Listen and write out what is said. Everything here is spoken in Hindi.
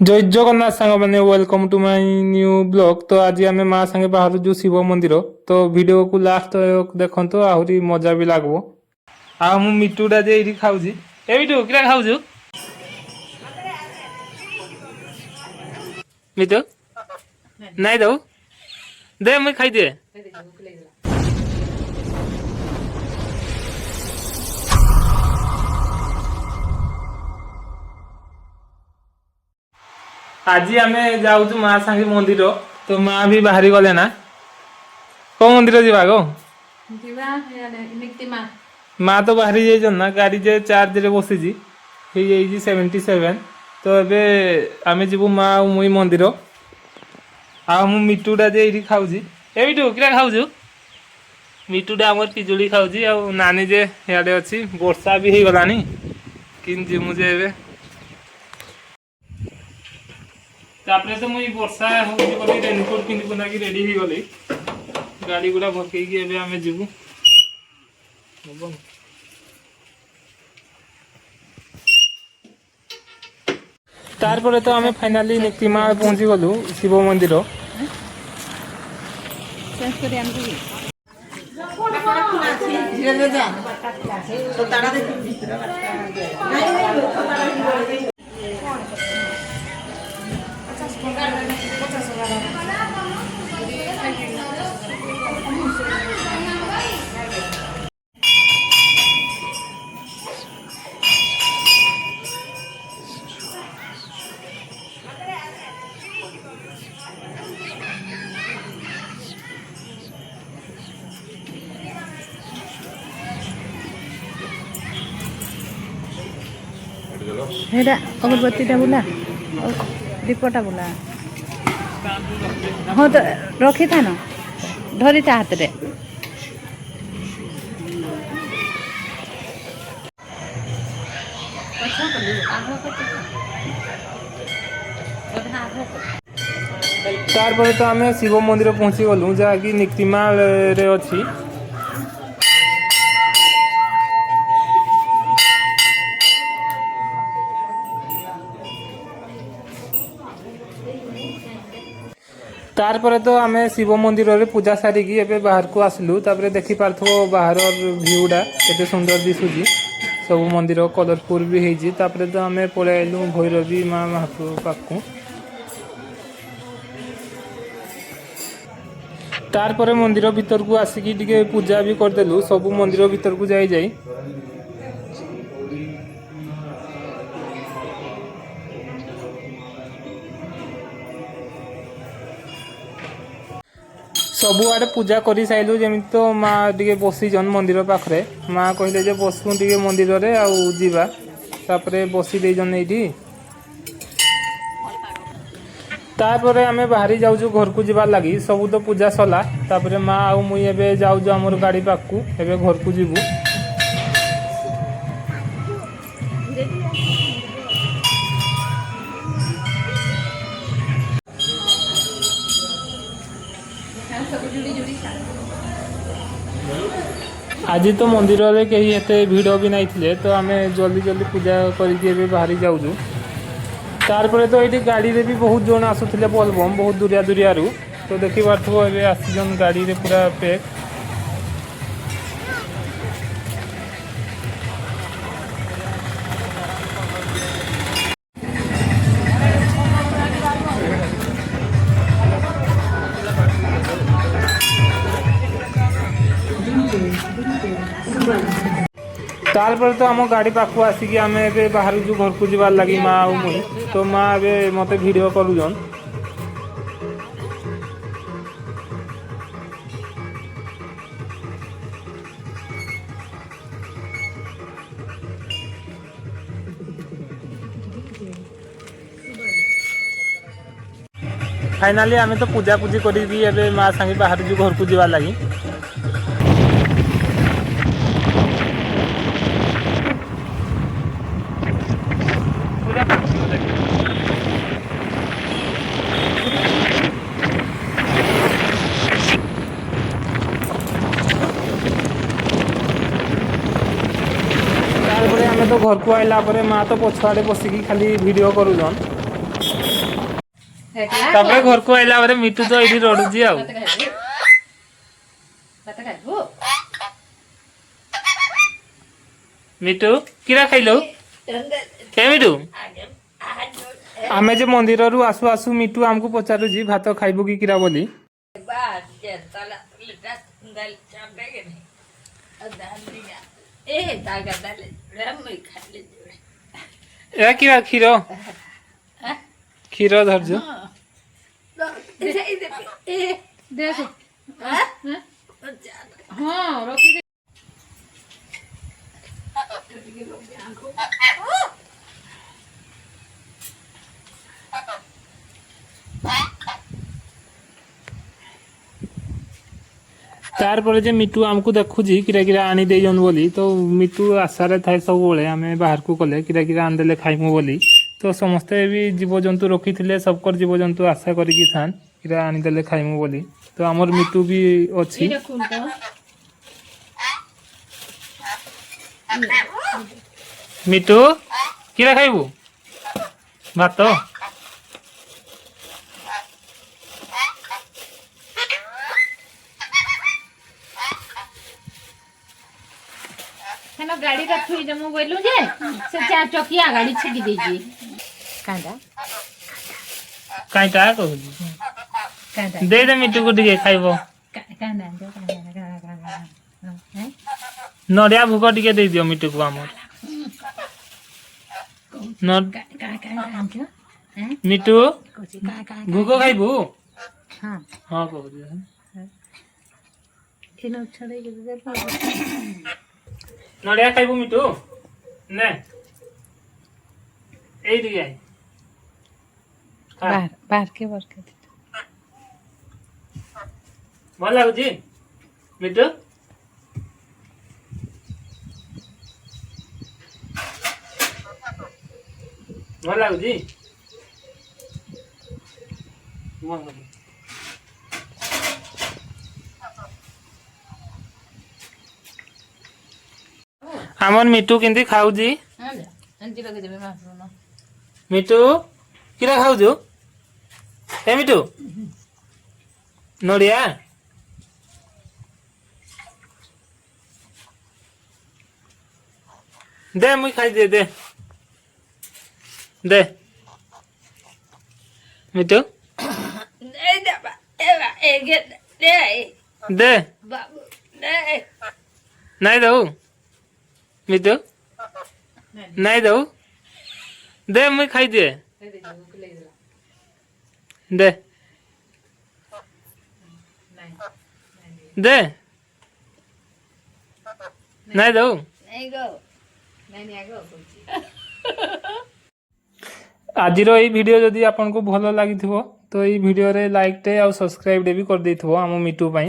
जय जगन्नाथ सांग मैंने welcome to my new blog. तो आज आम माँ सांगे बाहर जो शिव मंदिर तो वीडियो को लास्ट देखो तो आहरी मजा भी लगबो। आ मु मिटूटा जे ये खाऊँ ए मिटू क्या खाऊ मिटू नहीं दो दे मुझे खाई दे। आज आम जाऊँ माँ सांगे मंदिर तो माँ भी बाहरी गले ना कौ मंदिर जावा गो माँ तो बाहरी जाइछन ना गाड़ी जे चार्ज रे बसीजी 77 तो एबे आमे जीवु माँ और मुई मंदिर आ मु मिटूटा जे ये खाऊँ ए मिटू क्या खाऊ मिटूटा आम पिजुड़ी खाऊँ आ नानी जे इे अच्छी वर्षा भी हो गलानी कि मुझे एबे तापरे तो मुई वर्षा होउची बोली रेनकोट पिंधि पुना की रेडी हो गली गाड़ी गुड़ा भरके एबे आमे जीवु तार पर तो आमे फाइनली निक्तिमा पहुंची गलु शिव मंदिर हेरा अगरबत्तीटा बोला दीपटा बोला हाँ तो रखी था ना धरी था हाथ रे तार पर तो आमे शिव मंदिर पहुंची गलु जहाँकि निक्तिमा रे अच्छी तार पर तो आमे शिव मंदिर रे पूजा सारिकी एबे बाहर को आसलु तापरे देखि पारथो बाहर व्यूटा केते सुंदर दिसुजी सब मंदिर कलरफुल भी हेजी तापरे तो आमे पळे आइलु भैरवी माँ महाप्रभु पाखु तार पर मंदिर भीतर को आसिकी टिके पूजा भी करदेलु सब मंदिर भीतर को जाई जाई सबुआड़े पूजा कर साइलु जमी तो माँ टे बसीचन मंदिर पाखे माँ कहले जे बसु टे मंदिर रे आउे बसी देजन ये तापर आम बाहरी जाऊँ घर को जीवार लगी सब तो पूजा सरला तापर माँ आउ मुई एबे जाऊँ आमर गाड़ी पाखु एबे घर को जीवु आज तो मंदिर में कहीं एते भिड़ भी नहीं थे तो आम जल्दी जल्दी पूजा करके बाहरी जाऊँ तार पर तो ये गाड़ी रे भी बहुत जन आसुले बोलबम बहुत दूरिया दूरिया तो देखी पार्थो ए आसीजन गाड़ी रे पूरा पैक तार पर तो आम गाड़ी पाखु आसिकी आम ए बाहर जो घर को जीवार लगी माँ और मुई तो माँ ए मत वीडियो करूजन फाइनाली आम तो पूजा पूजी करी माँ सांगे बाहर जो घर को जीवार लगी तो घर को आइला माँ तो पछुआड़े बसिकी खाली वीडियो करूजन ତାପରେ ଘରକୁ ଆଇଲା ପରେ ମିଟୁ ତ ଏଇଠି ରଡୁଛି ଆଉ ମିଟୁ କିରା ଖାଇଲୁ କେ ମିଟୁ ଆମେ ଯେ ମନ୍ଦିରରୁ ଆସୁ ଆସୁ ମିଟୁ ଆମକୁ ପଚାରୁଛି ଭାତ ଖାଇବୁ କି କିରା ବୋଲି ଏ କିରା କ୍ଷୀର କ୍ଷୀର ଧରିଛୁ तारपर जे मिटू आमको देखुची किरा किरा आनी देजन बोली तो मिटू आशारे थाए सब आमे बाहर को कले किरा किरा आनदेले खाइमु बोली तो समस्ते भी जीवजंतु रखी थे सबकर जीवजंतु आशा करिकी थान किरा आनीदेले खाइमु बोली तो आमर मिटू भी अच्छी मिटू किरा खाइबू भात गाड़ी का थुई जमु बोलू जे से चार चकिया गाड़ी छिड़ी देजी कांदा काईटा कहू कांदा दे दे मिटू को टिके खाइबो कांदा कांदा हैं नड़िया भूक टिके दे दियो मिटू को हमर न हैं मिटू कोची का भूक खाइबू हां हां कहू दियो किनो छड़े के दे नड़िया खाइबू मिटू ने एई दिया बाहर बाहर के भल लागुची मिटू भल लागुची हमर मिटू किंती खाऊजी मिटू किरा खाऊजु ए मिटू नड़िया दे मुई खाई दे दे दे मिटू दे नहीं दऊ मिटू नहीं दऊ दे मुई खाई दे दे दे नहीं दऊ आज वीडियो जदि आपन को भल लगी तो ये वीडियो रे लाइक टे और सब्सक्राइब भी कर देथिबो आम मिटू पाई।